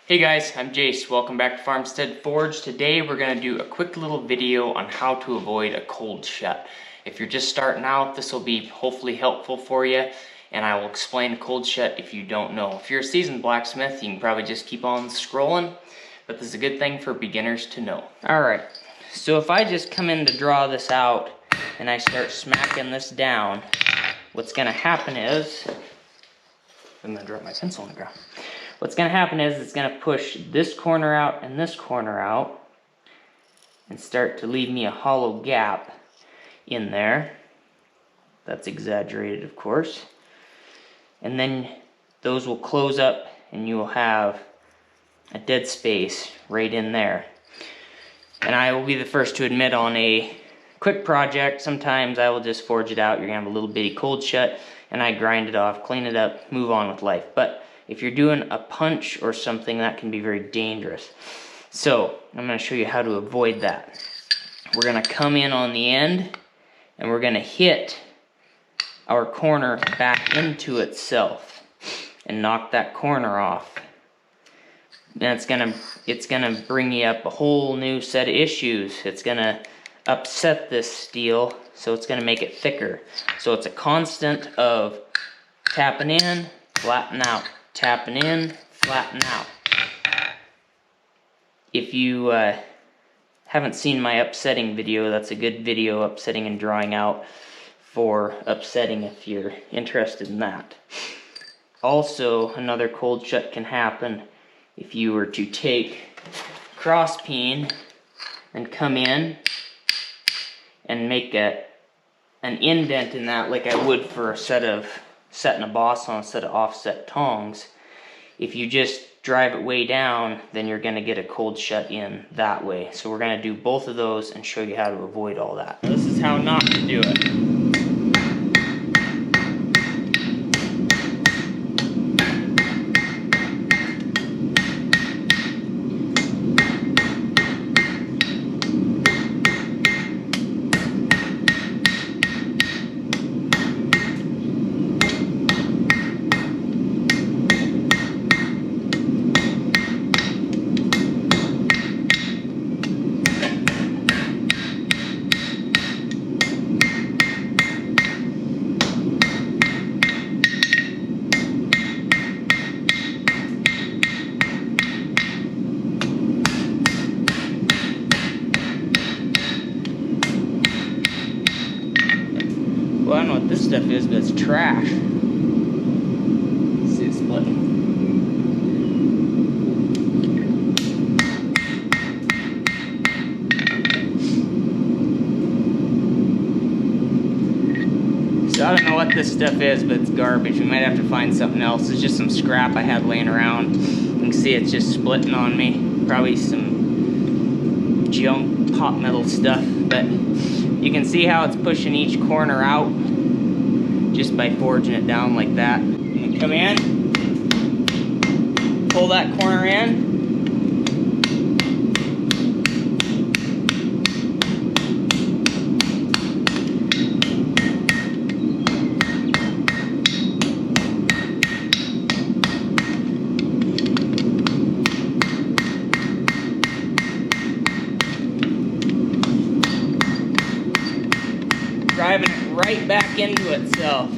Hey guys, I'm Jayce. Welcome back to Farmstead Forge. Today we're going to do a quick little video on how to avoid a cold shut. If you're just starting out, this will be hopefully helpful for you, and I will explain a cold shut if you don't know. If you're a seasoned blacksmith, you can probably just keep on scrolling, but this is a good thing for beginners to know. Alright, so if I just come in to draw this out and I start smacking this down, what's going to happen is, I'm going to drop my pencil on the ground. What's going to happen is it's going to push this corner out and this corner out and start to leave me a hollow gap in there. That's exaggerated, of course. And then those will close up and you will have a dead space right in there. And I will be the first to admit, on a quick project, sometimes I will just forge it out. You're going to have a little bitty cold shut, and I grind it off, clean it up, move on with life. But if you're doing a punch or something, that can be very dangerous. So I'm going to show you how to avoid that. We're going to come in on the end and we're going to hit our corner back into itself and knock that corner off. And it's gonna bring you up a whole new set of issues. It's gonna upset this steel, so it's gonna make it thicker. So it's a constant of tapping in, flatten out. Tapping in, flatten out. If you haven't seen my upsetting video, that's a good video, upsetting and drawing out, for upsetting if you're interested in that. Also, another cold shut can happen if you were to take cross peen and come in and make an indent in that, like I would for a set of setting a boss on a set of offset tongs. If you just drive it way down, then you're going to get a cold shut in that way. So we're going to do both of those and show you how to avoid all that. This is how not to do it. Well, I don't know what this stuff is, but it's trash. Let's see it splitting. So I don't know what this stuff is, but it's garbage. We might have to find something else. It's just some scrap I had laying around. You can see it's just splitting on me. Probably some junk hot metal stuff, but you can see how it's pushing each corner out just by forging it down like that. And come in, pull that corner in, driving it right back into itself.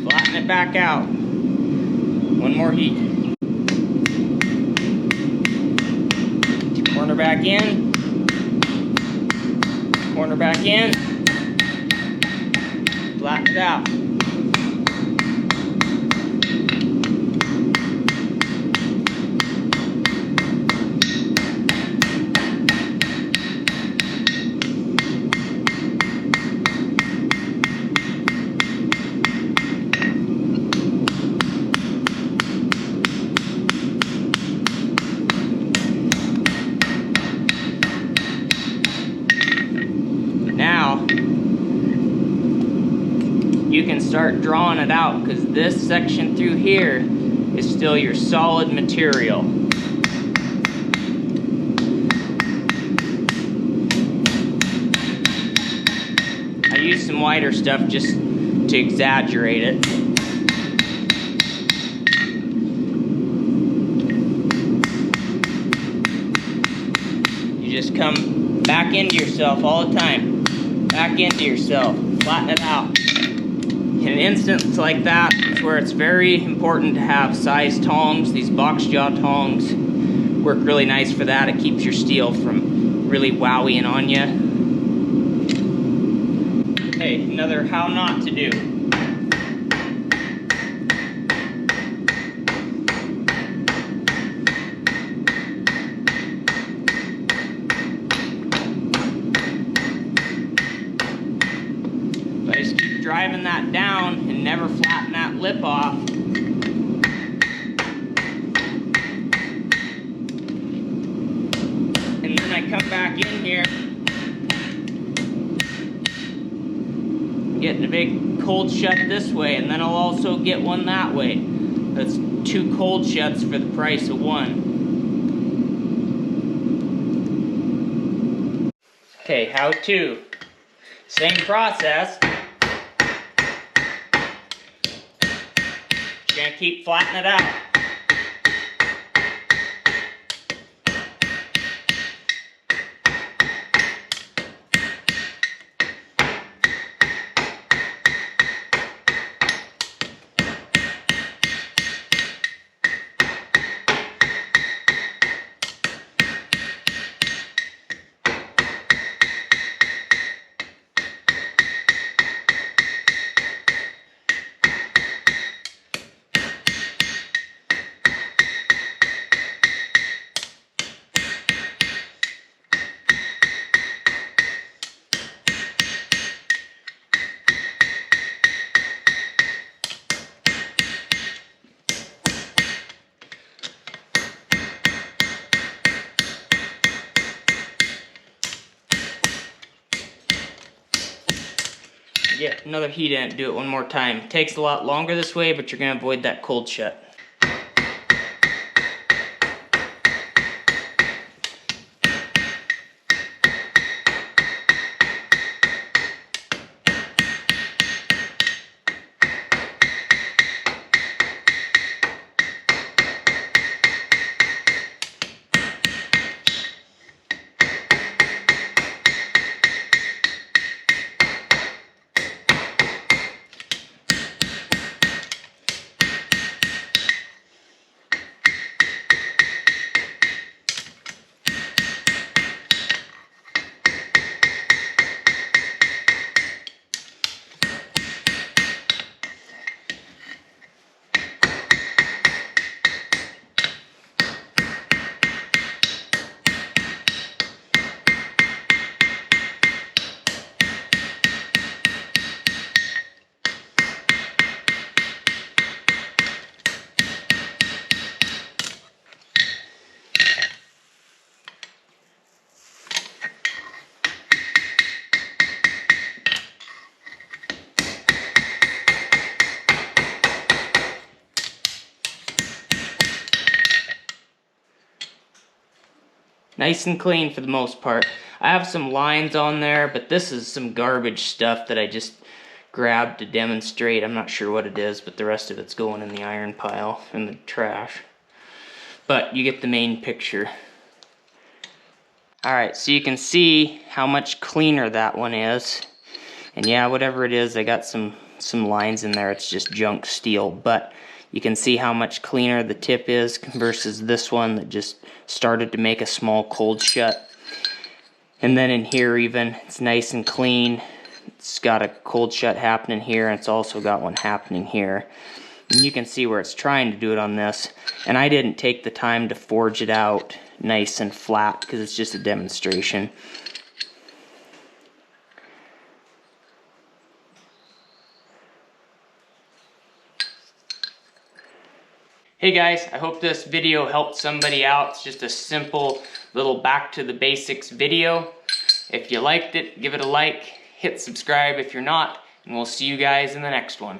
Flatten it back out. One more heat. Corner back in, corner back in, flatten it out. you can start drawing it out, because this section through here is still your solid material. I use some wider stuff just to exaggerate it. You just come back into yourself all the time. Back into yourself. Flatten it out. In an instance like that, it's where it's very important to have size tongs. These box jaw tongs work really nice for that. It keeps your steel from really wowing on you. Okay, another how not to do. Just keep driving that down and never flatten that lip off. And then I come back in here, getting a big cold shut this way, and then I'll also get one that way. That's 2 cold shuts for the price of 1. Okay, how to. Same process. You're gonna keep flattening it out. Get another heat in it, do it one more time. It takes a lot longer this way, but you're going to avoid that cold shut. Nice and clean for the most part. I have some lines on there, but this is some garbage stuff that I just grabbed to demonstrate. I'm not sure what it is, but the rest of it's going in the iron pile, in the trash. But you get the main picture. Alright, so you can see how much cleaner that one is. And yeah, whatever it is, I got some lines in there. It's just junk steel, but you can see how much cleaner the tip is versus this one that just started to make a small cold shut. And then in here even, it's nice and clean. It's got a cold shut happening here, and it's also got one happening here. And you can see where it's trying to do it on this. And I didn't take the time to forge it out nice and flat because it's just a demonstration. Hey guys, I hope this video helped somebody out. It's just a simple little back to the basics video. If you liked it, give it a like, hit subscribe if you're not, and we'll see you guys in the next one.